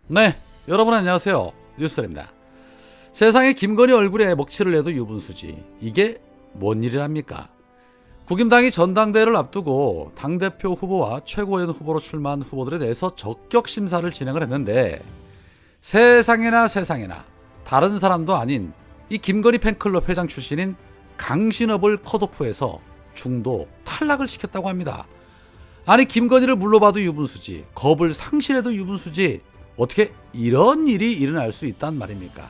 네, 여러분 안녕하세요. 뉴스입니다. 세상에 김건희 얼굴에 먹칠을 내도 유분수지. 이게 뭔 일이랍니까? 국힘당이 전당대회를 앞두고 당대표 후보와 최고위원 후보로 출마한 후보들에 대해서 적격 심사를 진행을 했는데 세상에나 다른 사람도 아닌 이 김건희 팬클럽 회장 출신인 강신업을 컷오프해서 중도 탈락을 시켰다고 합니다. 아니 김건희를 물러봐도 유분수지, 겁을 상실해도 유분수지, 어떻게 이런 일이 일어날 수 있단 말입니까?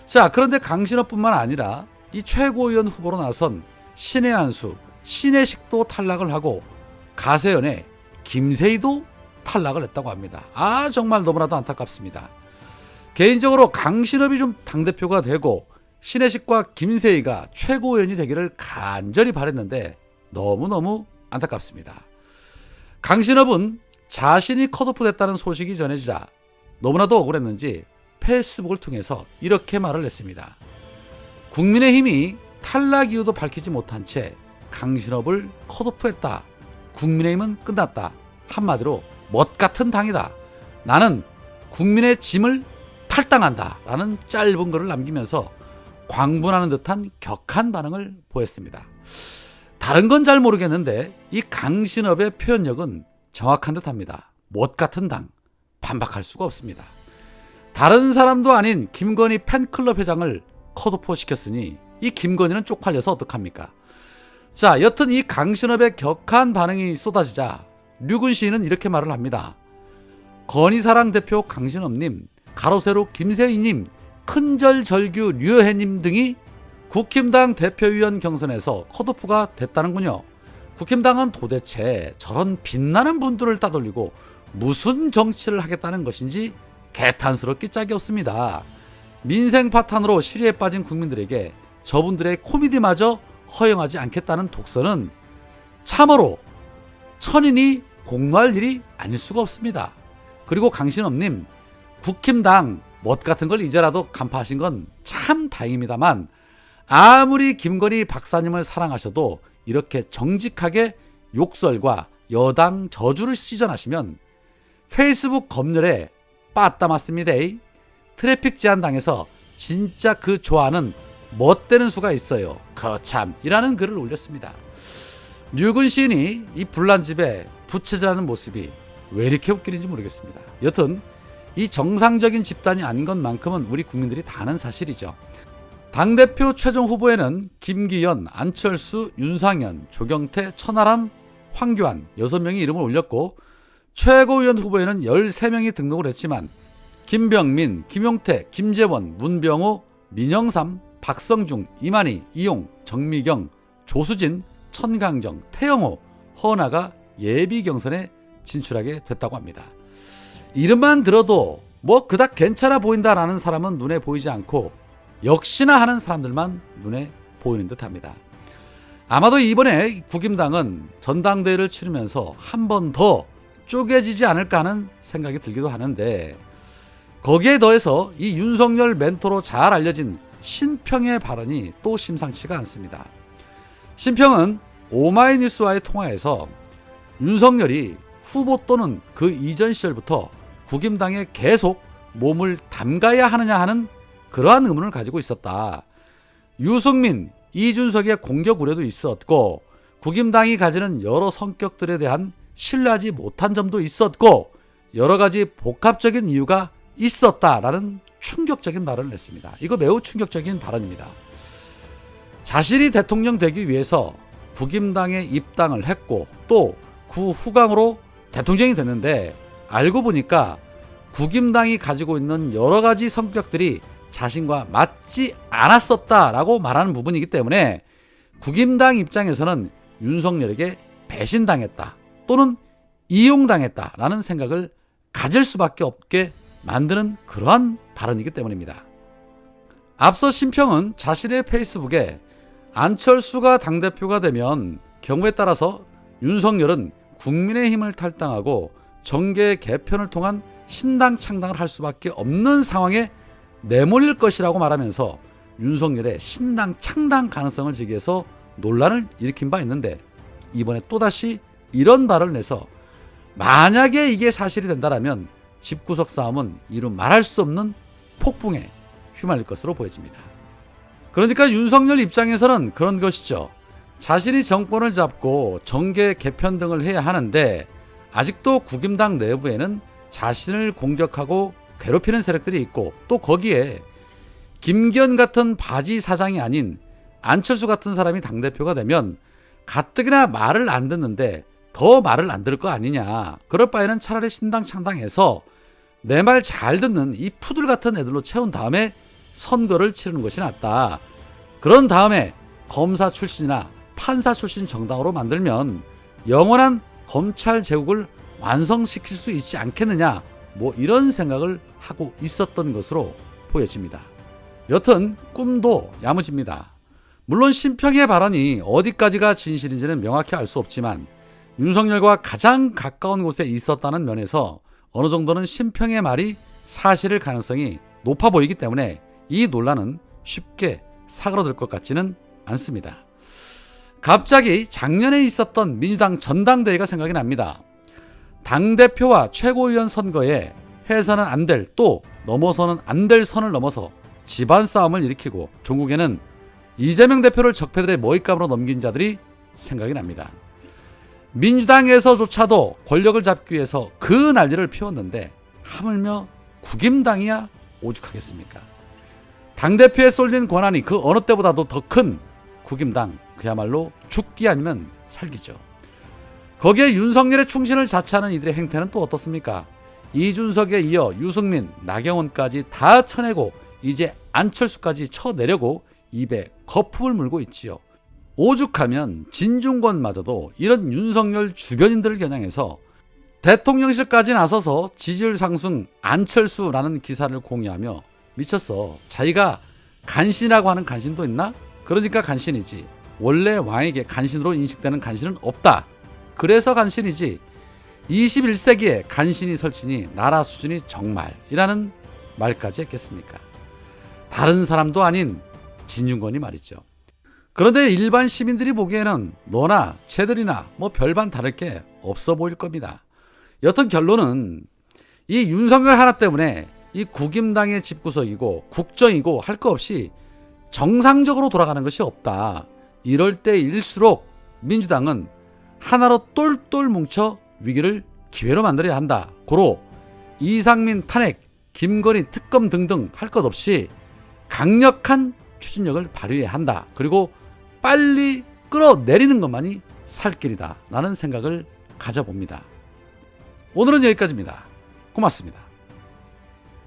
자, 그런데 강신업뿐만 아니라 이 최고위원 후보로 나선 신의 한수, 신혜식도 탈락을 하고 가세연의 김세희도 탈락을 했다고 합니다. 정말 너무나도 안타깝습니다. 개인적으로 강신업이 좀 당대표가 되고 신혜식과 김세희가 최고위원이 되기를 간절히 바랬는데 너무너무 안타깝습니다. 강신업은 자신이 컷오프 됐다는 소식이 전해지자 너무나도 억울했는지 페이스북을 통해서 이렇게 말을 했습니다. 국민의힘이 탈락 이유도 밝히지 못한 채 강신업을 컷오프했다. 국민의힘은 끝났다. 한마디로 멋같은 당이다. 나는 국민의 짐을 탈당한다. 라는 짧은 글을 남기면서 광분하는 듯한 격한 반응을 보였습니다. 다른 건 잘 모르겠는데 이 강신업의 표현력은 정확한 듯합니다. 멋같은 당, 반박할 수가 없습니다. 다른 사람도 아닌 김건희 팬클럽 회장을 컷오프 시켰으니 이 김건희는 쪽팔려서 어떡합니까? 자, 여튼 이 강신업의 격한 반응이 쏟아지자 류근 시인은 이렇게 말을 합니다. 건희사랑 대표 강신업님, 가로세로 김세희님, 큰절절규 류혜님 등이 국힘당 대표위원 경선에서 컷오프가 됐다는군요. 국힘당은 도대체 저런 빛나는 분들을 따돌리고 무슨 정치를 하겠다는 것인지 개탄스럽기 짝이 없습니다. 민생 파탄으로 시리에 빠진 국민들에게 저분들의 코미디마저 허용하지 않겠다는 독서는 참으로 천인이 공로할 일이 아닐 수가 없습니다. 그리고 강신업님, 국힘당 멋 같은 걸 이제라도 간파하신 건 참 다행입니다만 아무리 김건희 박사님을 사랑하셔도 이렇게 정직하게 욕설과 여당 저주를 시전하시면 페이스북 검열에 빠따 맞습니다. 트래픽 제한당해서 진짜 그 좋아하는 멋대는 수가 있어요. 거참 이라는 글을 올렸습니다. 류근 시인이 이 불난집에 부채질하는 모습이 왜 이렇게 웃기는지 모르겠습니다. 여튼 이 정상적인 집단이 아닌 것만큼은 우리 국민들이 다 아는 사실이죠. 당대표 최종 후보에는 김기현, 안철수, 윤상현, 조경태, 천하람, 황교안 6명이 이름을 올렸고 최고위원 후보에는 13명이 등록을 했지만 김병민, 김용태, 김재원, 문병호, 민영삼, 박성중, 이만희, 이용, 정미경, 조수진, 천강정, 태영호, 허나가 예비 경선에 진출하게 됐다고 합니다. 이름만 들어도 뭐 그닥 괜찮아 보인다라는 사람은 눈에 보이지 않고 역시나 하는 사람들만 눈에 보이는 듯합니다. 아마도 이번에 국힘당은 전당대회를 치르면서 한 번 더 쪼개지지 않을까 하는 생각이 들기도 하는데 거기에 더해서 이 윤석열 멘토로 잘 알려진 신평의 발언이 또 심상치가 않습니다. 신평은 오마이뉴스와의 통화에서 윤석열이 후보 또는 그 이전 시절부터 국힘당에 계속 몸을 담가야 하느냐 하는 그러한 의문을 가지고 있었다. 유승민, 이준석의 공격 우려도 있었고 국힘당이 가지는 여러 성격들에 대한 신뢰하지 못한 점도 있었고 여러 가지 복합적인 이유가 있었다라는 충격적인 발언을 했습니다. 이거 매우 충격적인 발언입니다. 자신이 대통령 되기 위해서 국힘당에 입당을 했고 또 그 후광으로 대통령이 됐는데 알고 보니까 국힘당이 가지고 있는 여러 가지 성격들이 자신과 맞지 않았었다라고 말하는 부분이기 때문에 국힘당 입장에서는 윤석열에게 배신당했다 또는 이용당했다라는 생각을 가질 수밖에 없게 만드는 그러한 발언이기 때문입니다. 앞서 신평은 자신의 페이스북에 안철수가 당대표가 되면 경우에 따라서 윤석열은 국민의힘을 탈당하고 정계 개편을 통한 신당 창당을 할 수밖에 없는 상황에 내몰릴 것이라고 말하면서 윤석열의 신당 창당 가능성을 제기해서 논란을 일으킨 바 있는데 이번에 또다시 이런 발언을 내서 만약에 이게 사실이 된다면 집구석 싸움은 이루 말할 수 없는 폭풍에 휘말릴 것으로 보여집니다. 그러니까 윤석열 입장에서는 그런 것이죠. 자신이 정권을 잡고 정계 개편 등을 해야 하는데 아직도 국임당 내부에는 자신을 공격하고 괴롭히는 세력들이 있고, 또 거기에 김기현 같은 바지 사장이 아닌 안철수 같은 사람이 당대표가 되면 가뜩이나 말을 안 듣는데 더 말을 안 들을 거 아니냐. 그럴 바에는 차라리 신당 창당해서 내 말 잘 듣는 이 푸들 같은 애들로 채운 다음에 선거를 치르는 것이 낫다. 그런 다음에 검사 출신이나 판사 출신 정당으로 만들면 영원한 검찰 제국을 완성시킬 수 있지 않겠느냐, 뭐 이런 생각을 하고 있었던 것으로 보여집니다. 여튼 꿈도 야무집니다. 물론 심평의 발언이 어디까지가 진실인지는 명확히 알 수 없지만 윤석열과 가장 가까운 곳에 있었다는 면에서 어느 정도는 심평의 말이 사실일 가능성이 높아 보이기 때문에 이 논란은 쉽게 사그러들 것 같지는 않습니다. 갑자기 작년에 있었던 민주당 전당대회가 생각이 납니다. 당대표와 최고위원 선거에 해서는 안 될, 또 넘어서는 안 될 선을 넘어서 집안 싸움을 일으키고 종국에는 이재명 대표를 적폐들의 먹잇감으로 넘긴 자들이 생각이 납니다. 민주당에서조차도 권력을 잡기 위해서 그 난리를 피웠는데 하물며 국임당이야 오죽하겠습니까? 당대표에 쏠린 권한이 그 어느 때보다도 더 큰 국임당, 그야말로 죽기 아니면 살기죠. 거기에 윤석열의 충신을 자처하는 이들의 행태는 또 어떻습니까? 이준석에 이어 유승민, 나경원까지 다 쳐내고 이제 안철수까지 쳐내려고 입에 거품을 물고 있지요. 오죽하면 진중권마저도 이런 윤석열 주변인들을 겨냥해서 대통령실까지 나서서 지지율 상승 안철수라는 기사를 공유하며 미쳤어. 자기가 간신이라고 하는 간신도 있나? 그러니까 간신이지. 원래 왕에게 간신으로 인식되는 간신은 없다. 그래서 간신이지. 21세기에 간신이 설치니 나라 수준이 정말이라는 말까지 했겠습니까? 다른 사람도 아닌 진중권이 말이죠. 그런데 일반 시민들이 보기에는 너나 쟤들이나 뭐 별반 다를 게 없어 보일 겁니다. 여튼 결론은 이 윤석열 하나 때문에 이 국임당의 집구석이고 국정이고 할 거 없이 정상적으로 돌아가는 것이 없다. 이럴 때일수록 민주당은 하나로 똘똘 뭉쳐 위기를 기회로 만들어야 한다. 고로 이상민 탄핵, 김건희 특검 등등 할 것 없이 강력한 추진력을 발휘해야 한다. 그리고 빨리 끌어내리는 것만이 살 길이다 라는 생각을 가져봅니다. 오늘은 여기까지입니다. 고맙습니다.